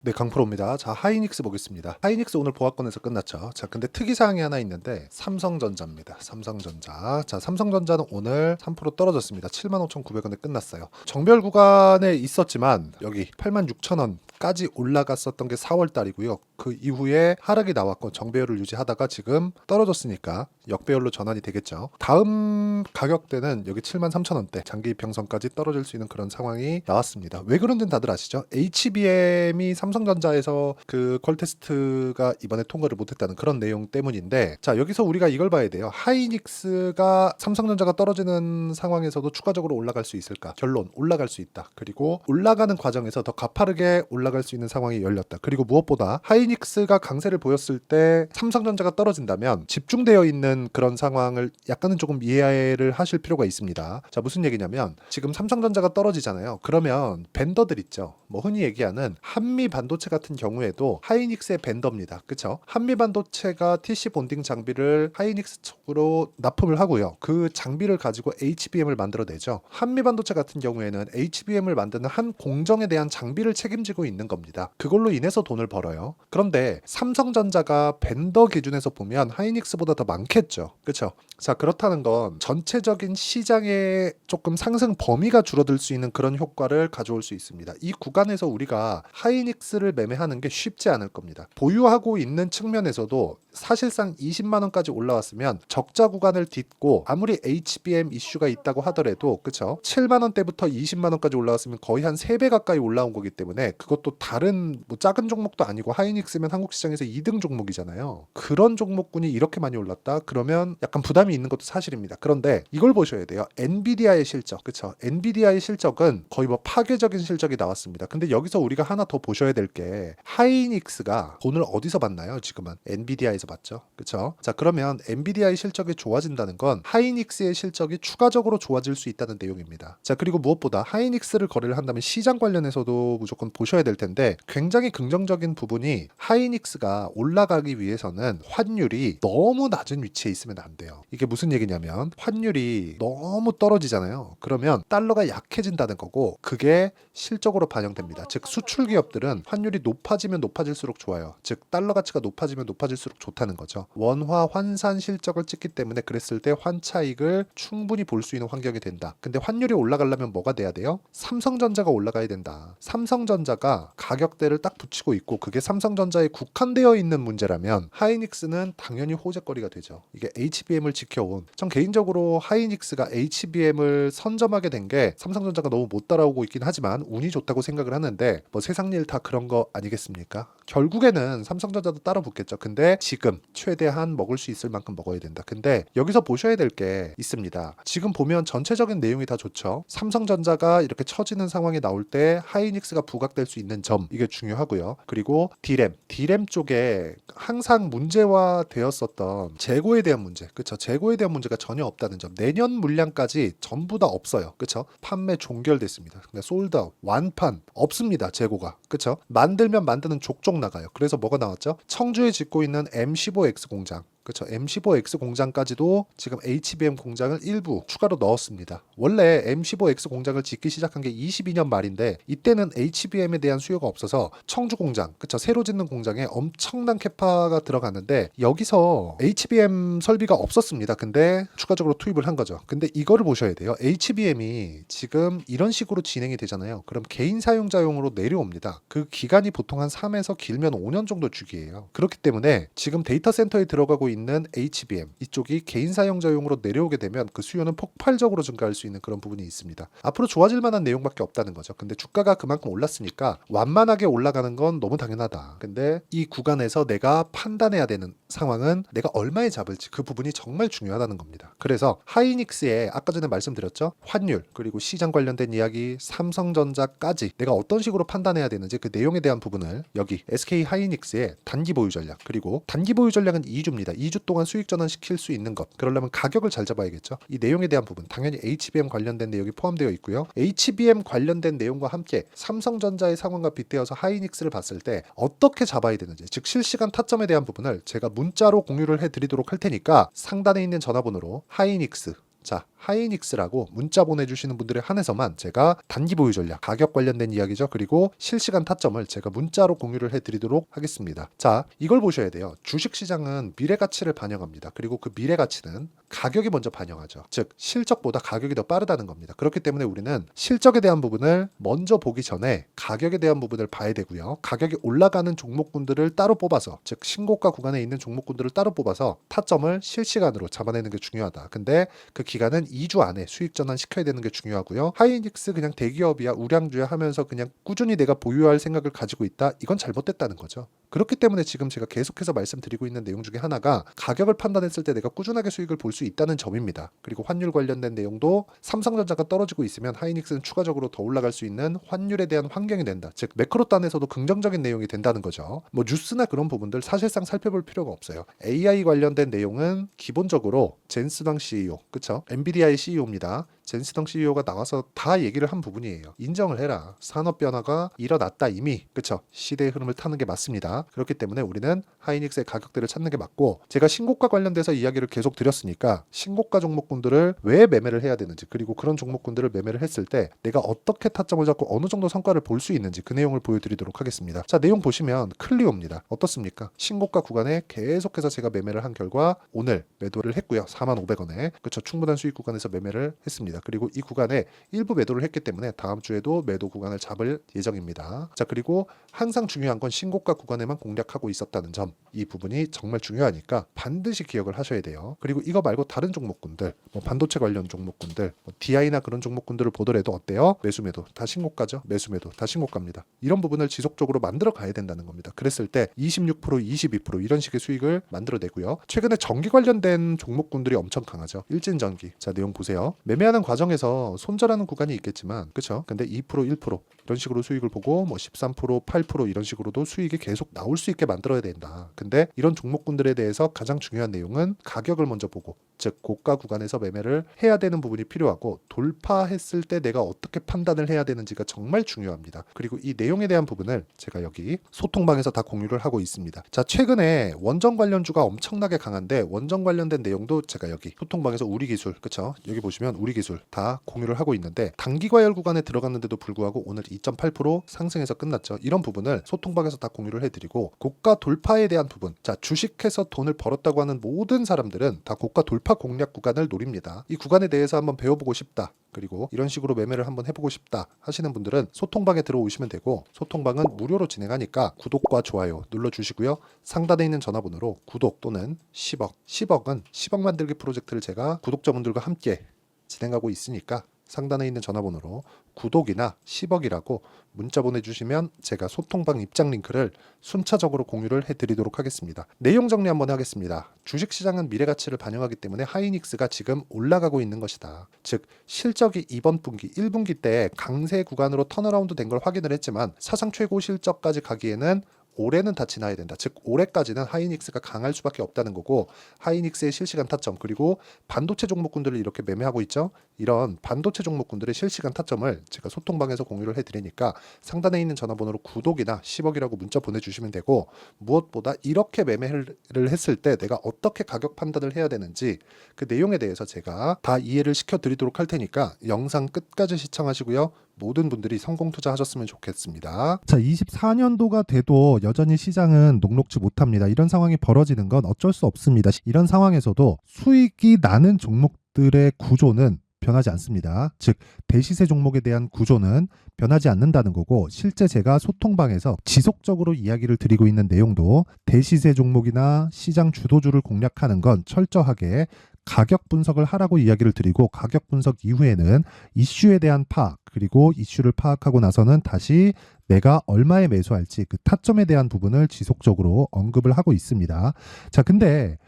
네, 강프로입니다. 자, 하이닉스 보겠습니다. 하이닉스 오늘 보합권에서 끝났죠. 자, 근데 특이사항이 하나 있는데 삼성전자입니다. 삼성전자. 자, 삼성전자는 오늘 3% 떨어졌습니다. 75,900원에 끝났어요. 정별 구간에 있었지만 여기 86,000원까지 올라갔었던 게 4월 달이고요. 그 이후에 하락이 나왔고 정배열을 유지하다가 지금 떨어졌으니까 역배열로 전환이 되겠죠. 다음 가격대는 여기 73,000원대 장기 이평선까지 떨어질 수 있는 그런 상황이 나왔습니다. 왜 그런지는 다들 아시죠? HBM이 삼성전자에서 그 퀄테스트가 이번에 통과를 못했다는 그런 내용 때문인데, 자, 여기서 우리가 이걸 봐야 돼요. 하이닉스가 삼성전자가 떨어지는 상황에서도 추가적으로 올라갈 수 있을까? 결론, 올라갈 수 있다. 그리고 올라가는 과정에서 더 가파르게 올라갈 수 있는 상황이 열렸다. 그리고 무엇보다 하이닉스가 강세를 보였을 때 삼성전자가 떨어진다면 집중되어 있는 그런 상황을 약간은 조금 이해를 하실 필요가 있습니다. 자, 무슨 얘기냐면 지금 삼성전자가 떨어지잖아요. 그러면 벤더들 있죠. 뭐 흔히 얘기하는 한미 반도체 같은 경우에도 하이닉스의 벤더입니다. 그쵸? 한미 반도체가 TC 본딩 장비를 하이닉스 쪽으로 납품을 하고요. 그 장비를 가지고 HBM을 만들어내죠. 한미 반도체 같은 경우에는 HBM을 만드는 한 공정에 대한 장비를 책임지고 있는 겁니다. 그걸로 인해서 돈을 벌어요. 그런데 삼성전자가 벤더 기준에서 보면 하이닉스보다 더 많겠죠. 그쵸? 자, 그렇다는 건 전체적인 시장의 조금 상승 범위가 줄어들 수 있는 그런 효과를 가져올 수 있습니다. 이 구간에서 우리가 하이닉스를 매매하는 게 쉽지 않을 겁니다. 보유하고 있는 측면에서도 사실상 20만 원까지 올라왔으면 적자 구간을 딛고 아무리 HBM 이슈가 있다고 하더라도 그쵸? 7만 원대부터 20만 원까지 올라왔으면 거의 한 3배 가까이 올라온 거기 때문에 그것도 다른 뭐 작은 종목도 아니고 하이닉스면 한국 시장에서 2등 종목이잖아요. 그런 종목군이 이렇게 많이 올랐다? 그러면 약간 부담이 있는 것도 사실입니다. 그런데 이걸 보셔야 돼요. 엔비디아의 실적, 그쵸? 엔비디아의 실적은 거의 뭐 파괴적인 실적이 나왔습니다. 근데 여기서 우리가 하나 더 보셔야 될 게 하이닉스가 돈을 어디서 받나요? 지금은 엔비디아에서 받죠. 그쵸? 자, 그러면 엔비디아의 실적이 좋아진다는 건 하이닉스의 실적이 추가적으로 좋아질 수 있다는 내용입니다. 자, 그리고 무엇보다 하이닉스를 거래를 한다면 시장 관련해서도 무조건 보셔야 될 텐데 굉장히 긍정적인 부분이 하이닉스가 올라가기 위해서는 환율이 너무 낮은 위치에 있으면 안 돼요. 이게 무슨 얘기냐면 환율이 너무 떨어지잖아요. 그러면 달러가 약해진다는 거고 그게 실적으로 반영됩니다. 즉 수출 기업들은 환율이 높아지면 높아질수록 좋아요. 즉 달러 가치가 높아지면 높아질수록 좋다는 거죠. 원화 환산 실적을 찍기 때문에 그랬을 때 환차익을 충분히 볼 수 있는 환경이 된다. 근데 환율이 올라가려면 뭐가 돼야 돼요? 삼성전자가 올라가야 된다. 삼성전자가 가격대를 딱 붙이고 있고 그게 삼성전자에 국한되어 있는 문제라면 하이닉스는 당연히 호재거리가 되죠. 이게 HBM을 지켜온, 전 개인적으로 하이닉스가 HBM을 선점하게 된 게 삼성전자가 너무 못 따라오고 있긴 하지만 운이 좋다고 생각을 하는데 뭐 세상 일 다 그런 거 아니겠습니까? 결국에는 삼성전자도 따라 붙겠죠. 근데 지금 최대한 먹을 수 있을 만큼 먹어야 된다. 근데 여기서 보셔야 될 게 있습니다. 지금 보면 전체적인 내용이 다 좋죠. 삼성전자가 이렇게 처지는 상황이 나올 때 하이닉스가 부각될 수 있는 점, 이게 중요하고요. 그리고 디램 쪽에 항상 문제화 되었었던 재고에 대한 문제, 그쵸? 재고에 대한 문제가 전혀 없다는 점. 내년 물량까지 전부 다 없어요. 그쵸? 판매 종결됐습니다. 근데 솔드아웃, 완판 없습니다. 재고가. 그쵸? 만들면 만드는 족족 나가요. 그래서 뭐가 나왔죠? 청주에 짓고 있는 M15X 공장, 그렇죠. M15X 공장까지도 지금 HBM 공장을 일부 추가로 넣었습니다. 원래 M15X 공장을 짓기 시작한 게 22년 말인데 이때는 HBM에 대한 수요가 없어서 청주 공장, 그렇죠. 새로 짓는 공장에 엄청난 캐파가 들어갔는데 여기서 HBM 설비가 없었습니다. 근데 추가적으로 투입을 한 거죠. 근데 이거를 보셔야 돼요. HBM이 지금 이런 식으로 진행이 되잖아요. 그럼 개인 사용자용으로 내려옵니다. 그 기간이 보통 한 3에서 길면 5년 정도 주기예요. 그렇기 때문에 지금 데이터 센터에 들어가고 있는 HBM 이쪽이 개인 사용자용으로 내려오게 되면 그 수요는 폭발적으로 증가할 수 있는 그런 부분이 있습니다. 앞으로 좋아질 만한 내용밖에 없다는 거죠. 근데 주가가 그만큼 올랐으니까 완만하게 올라가는 건 너무 당연하다. 근데 이 구간에서 내가 판단해야 되는 상황은 내가 얼마에 잡을지, 그 부분이 정말 중요하다는 겁니다. 그래서 하이닉스에 아까 전에 말씀드렸죠. 환율, 그리고 시장 관련된 이야기, 삼성전자까지 내가 어떤 식으로 판단해야 되는지 그 내용에 대한 부분을 여기 SK 하이닉스의 단기 보유 전략, 그리고 단기 보유 전략은 2주입니다. 2주 동안 수익 전환시킬 수 있는 것, 그러려면 가격을 잘 잡아야겠죠. 이 내용에 대한 부분 당연히 HBM 관련된 내용이 포함되어 있고요. HBM 관련된 내용과 함께 삼성전자의 상황과 빗대어서 하이닉스를 봤을 때 어떻게 잡아야 되는지, 즉 실시간 타점에 대한 부분을 제가 문자로 공유를 해드리도록 할 테니까 상단에 있는 전화번호로 하이닉스, 자, 하이닉스라고 문자 보내주시는 분들에 한해서만 제가 단기 보유 전략, 가격 관련된 이야기죠. 그리고 실시간 타점을 제가 문자로 공유를 해드리도록 하겠습니다. 자, 이걸 보셔야 돼요. 주식시장은 미래가치를 반영합니다. 그리고 그 미래가치는 가격이 먼저 반영하죠. 즉 실적보다 가격이 더 빠르다는 겁니다. 그렇기 때문에 우리는 실적에 대한 부분을 먼저 보기 전에 가격에 대한 부분을 봐야 되고요. 가격이 올라가는 종목군들을 따로 뽑아서, 즉 신고가 구간에 있는 종목군들을 따로 뽑아서 타점을 실시간으로 잡아내는 게 중요하다. 근데 그 기간은 2주 안에 수익 전환시켜야 되는 게 중요하고요. 하이닉스 그냥 대기업이야, 우량주야 하면서 그냥 꾸준히 내가 보유할 생각을 가지고 있다. 이건 잘못됐다는 거죠. 그렇기 때문에 지금 제가 계속해서 말씀드리고 있는 내용 중에 하나가 가격을 판단했을 때 내가 꾸준하게 수익을 볼 수 있다는 점입니다. 그리고 환율 관련된 내용도 삼성전자가 떨어지고 있으면 하이닉스는 추가적으로 더 올라갈 수 있는 환율에 대한 환경이 된다. 즉 매크로 단에서도 긍정적인 내용이 된다는 거죠. 뭐 뉴스나 그런 부분들 사실상 살펴볼 필요가 없어요. AI 관련된 내용은 기본적으로 젠스당 CEO, 그쵸? 엔비디아의 CEO입니다. 젠스당 CEO가 나와서 다 얘기를 한 부분이에요. 인정을 해라. 산업 변화가 일어났다 이미. 그쵸? 시대의 흐름을 타는 게 맞습니다. 그렇기 때문에 우리는 하이닉스의 가격대를 찾는 게 맞고, 제가 신고가 관련돼서 이야기를 계속 드렸으니까 신고가 종목군들을 왜 매매를 해야 되는지, 그리고 그런 종목군들을 매매를 했을 때 내가 어떻게 타점을 잡고 어느 정도 성과를 볼 수 있는지 그 내용을 보여드리도록 하겠습니다. 자, 내용 보시면 클리오입니다. 어떻습니까? 신고가 구간에 계속해서 제가 매매를 한 결과 오늘 매도를 했고요. 45,500원에. 그쵸? 충분한 수익 구간에서 매매를 했습니다. 그리고 이 구간에 일부 매도를 했기 때문에 다음 주에도 매도 구간을 잡을 예정입니다. 자, 그리고 항상 중요한 건 신고가 구간에만 공략하고 있었다는 점, 이 부분이 정말 중요하니까 반드시 기억을 하셔야 돼요. 그리고 이거 말고 다른 종목군들, 뭐 반도체 관련 종목군들, 뭐 DI나 그런 종목군들을 보더라도 어때요? 매수 매도 다 신고가죠. 매수 매도 다 신고가입니다. 이런 부분을 지속적으로 만들어 가야 된다는 겁니다. 그랬을 때 26%, 22% 이런 식의 수익을 만들어내고요. 최근에 전기 관련된 종목군들이 엄청 강하죠. 일진전기. 자, 내용 보세요. 매매하는 과정에서 손절하는 구간이 있겠지만, 그쵸? 근데 2%, 1% 이런 식으로 수익을 보고 뭐 13%, 8% 이런 식으로도 수익이 계속 나올 수 있게 만들어야 된다. 근데 이런 종목군들에 대해서 가장 중요한 내용은 가격을 먼저 보고, 즉 고가 구간에서 매매를 해야 되는 부분이 필요하고, 돌파했을 때 내가 어떻게 판단을 해야 되는지가 정말 중요합니다. 그리고 이 내용에 대한 부분을 제가 여기 소통방에서 다 공유를 하고 있습니다. 자, 최근에 원전 관련주가 엄청나게 강한데 원전 관련된 내용도 제가 여기 소통방에서 우리 기술, 그쵸? 여기 보시면 우리 기술 다 공유를 하고 있는데, 단기 과열 구간에 들어갔는데도 불구하고 오늘 2.8% 상승해서 끝났죠. 이런 부분을 소통방에서 다 공유를 해드리고, 고가 돌파에 대한 부분, 자, 주식해서 돈을 벌었다고 하는 모든 사람들은 다 고가 돌파 공략 구간을 노립니다. 이 구간에 대해서 한번 배워보고 싶다, 그리고 이런 식으로 매매를 한번 해보고 싶다 하시는 분들은 소통방에 들어오시면 되고, 소통방은 무료로 진행하니까 구독과 좋아요 눌러주시고요. 상단에 있는 전화번호로 구독 또는 10억은 10억 만들기 프로젝트를 제가 구독자분들과 함께 진행하고 있으니까 상단에 있는 전화번호로 구독이나 10억이라고 문자 보내주시면 제가 소통방 입장 링크를 순차적으로 공유를 해드리도록 하겠습니다. 내용 정리 한번 하겠습니다. 주식시장은 미래가치를 반영하기 때문에 하이닉스가 지금 올라가고 있는 것이다. 즉 실적이 이번 분기 1분기 때 강세 구간으로 턴어라운드 된 걸 확인을 했지만 사상 최고 실적까지 가기에는 올해는 다 지나야 된다. 즉 올해까지는 하이닉스가 강할 수밖에 없다는 거고, 하이닉스의 실시간 타점, 그리고 반도체 종목군들을 이렇게 매매하고 있죠. 이런 반도체 종목군들의 실시간 타점을 제가 소통방에서 공유를 해드리니까 상단에 있는 전화번호로 구독이나 10억이라고 문자 보내주시면 되고, 무엇보다 이렇게 매매를 했을 때 내가 어떻게 가격 판단을 해야 되는지 그 내용에 대해서 제가 다 이해를 시켜드리도록 할 테니까 영상 끝까지 시청하시고요. 모든 분들이 성공 투자하셨으면 좋겠습니다. 자, 24년도가 돼도 여전히 시장은 녹록지 못합니다. 이런 상황이 벌어지는 건 어쩔 수 없습니다. 이런 상황에서도 수익이 나는 종목들의 구조는 변하지 않습니다. 즉 대시세 종목에 대한 구조는 변하지 않는다는 거고, 실제 제가 소통방에서 지속적으로 이야기를 드리고 있는 내용도 대시세 종목이나 시장 주도주를 공략하는 건 철저하게 가격 분석을 하라고 이야기를 드리고, 가격 분석 이후에는 이슈에 대한 파악, 그리고 이슈를 파악하고 나서는 다시 내가 얼마에 매수할지 그 타점에 대한 부분을 지속적으로 언급을 하고 있습니다. 자, 근데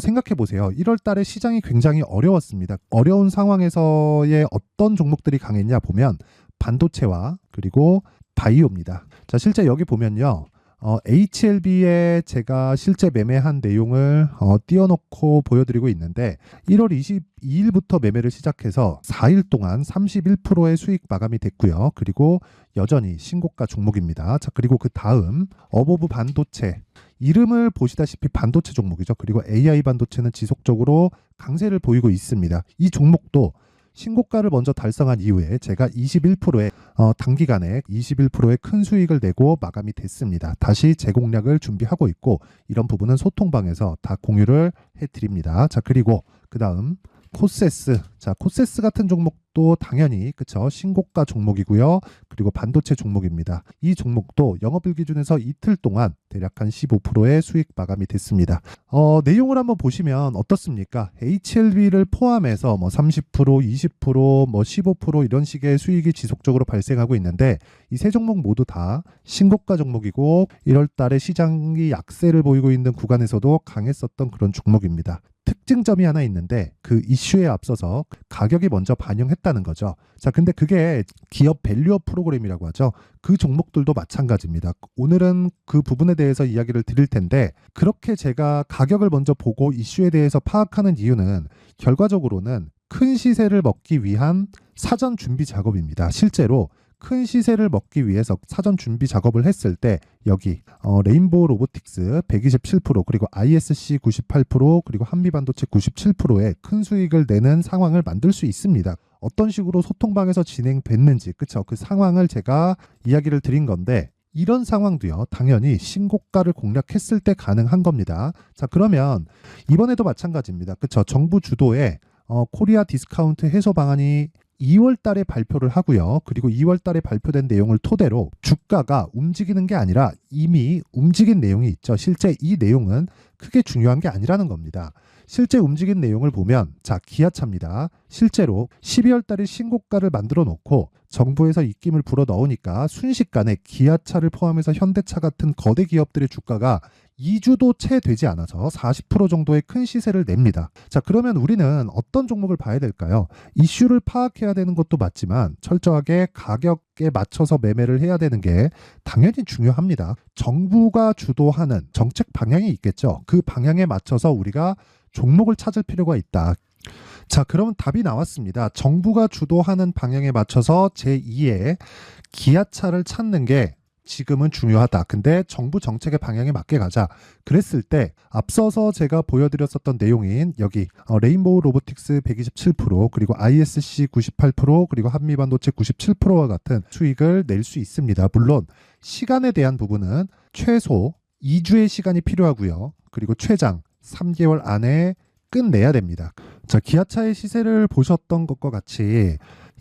생각해 보세요. 1월 달에 시장이 굉장히 어려웠습니다. 어려운 상황에서의 어떤 종목들이 강했냐 보면 반도체와 그리고 바이오입니다. 자, 실제 여기 보면요. HLB에 제가 실제 매매한 내용을 띄워놓고 보여드리고 있는데, 1월 22일부터 매매를 시작해서 4일 동안 31%의 수익 마감이 됐고요. 그리고 여전히 신고가 종목입니다. 자, 그리고 그 다음 어보브 반도체, 이름을 보시다시피 반도체 종목이죠. 그리고 AI 반도체는 지속적으로 강세를 보이고 있습니다. 이 종목도 신고가를 먼저 달성한 이후에 제가 21%의 단기간에 21%의 큰 수익을 내고 마감이 됐습니다. 다시 재공략을 준비하고 있고 이런 부분은 소통방에서 다 공유를 해드립니다. 자, 그리고 그 다음 코세스. 자, 코세스 같은 종목도 당연히 그쵸, 신고가 종목이고요. 그리고 반도체 종목입니다. 이 종목도 영업일 기준에서 이틀 동안 대략 한 15%의 수익 마감이 됐습니다. 내용을 한번 보시면 어떻습니까? HLB를 포함해서 뭐 30%, 20%, 뭐 15% 이런 식의 수익이 지속적으로 발생하고 있는데 이 세 종목 모두 다 신고가 종목이고 1월 달에 시장이 약세를 보이고 있는 구간에서도 강했었던 그런 종목입니다. 특징점이 하나 있는데 그 이슈에 앞서서 가격이 먼저 반영했다는 거죠. 자, 근데 그게 기업 밸류업 프로그램이라고 하죠. 그 종목들도 마찬가지입니다. 오늘은 그 부분에 대해서 이야기를 드릴 텐데 그렇게 제가 가격을 먼저 보고 이슈에 대해서 파악하는 이유는 결과적으로는 큰 시세를 먹기 위한 사전 준비 작업입니다. 실제로 큰 시세를 먹기 위해서 사전 준비 작업을 했을 때 여기 레인보우 로보틱스 127% 그리고 ISC 98% 그리고 한미반도체 97%의 큰 수익을 내는 상황을 만들 수 있습니다. 어떤 식으로 소통방에서 진행됐는지 그쵸? 그 상황을 제가 이야기를 드린 건데 이런 상황도요 당연히 신고가를 공략했을 때 가능한 겁니다. 자, 그러면 이번에도 마찬가지입니다. 그쵸? 정부 주도의 코리아 디스카운트 해소 방안이 2월 달에 발표를 하고요. 그리고 2월 달에 발표된 내용을 토대로 주가가 움직이는 게 아니라 이미 움직인 내용이 있죠. 실제 이 내용은 크게 중요한 게 아니라는 겁니다. 실제 움직인 내용을 보면 자, 기아차입니다. 실제로 12월 달에 신고가를 만들어 놓고 정부에서 입김을 불어 넣으니까 순식간에 기아차를 포함해서 현대차 같은 거대 기업들의 주가가 2주도 채 되지 않아서 40% 정도의 큰 시세를 냅니다. 자, 그러면 우리는 어떤 종목을 봐야 될까요? 이슈를 파악해야 되는 것도 맞지만 철저하게 가격에 맞춰서 매매를 해야 되는 게 당연히 중요합니다. 정부가 주도하는 정책 방향이 있겠죠. 그 방향에 맞춰서 우리가 종목을 찾을 필요가 있다. 자, 그러면 답이 나왔습니다. 정부가 주도하는 방향에 맞춰서 제2의 기아차를 찾는 게 지금은 중요하다. 근데 정부 정책의 방향에 맞게 가자. 그랬을 때 앞서서 제가 보여드렸었던 내용인 여기 레인보우 로보틱스 127% 그리고 ISC 98% 그리고 한미반도체 97%와 같은 수익을 낼 수 있습니다. 물론 시간에 대한 부분은 최소 2주의 시간이 필요하고요. 그리고 최장 3개월 안에 끝내야 됩니다. 자, 기아차의 시세를 보셨던 것과 같이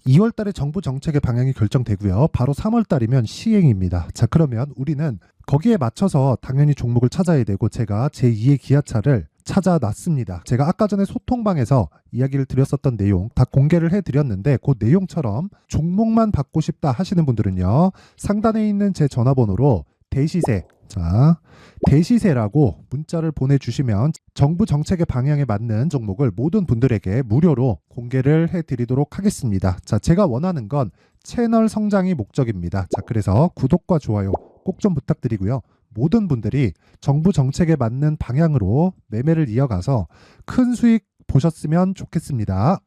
2월 달에 정부 정책의 방향이 결정되고요. 바로 3월 달이면 시행입니다. 자, 그러면 우리는 거기에 맞춰서 당연히 종목을 찾아야 되고 제가 제2의 기아차를 찾아놨습니다. 제가 아까 전에 소통방에서 이야기를 드렸었던 내용 다 공개를 해드렸는데 그 내용처럼 종목만 받고 싶다 하시는 분들은요. 상단에 있는 제 전화번호로 대시세, 자, 대시세라고 문자를 보내주시면 정부 정책의 방향에 맞는 종목을 모든 분들에게 무료로 공개를 해드리도록 하겠습니다. 자, 제가 원하는 건 채널 성장이 목적입니다. 자, 그래서 구독과 좋아요 꼭 좀 부탁드리고요. 모든 분들이 정부 정책에 맞는 방향으로 매매를 이어가서 큰 수익 보셨으면 좋겠습니다.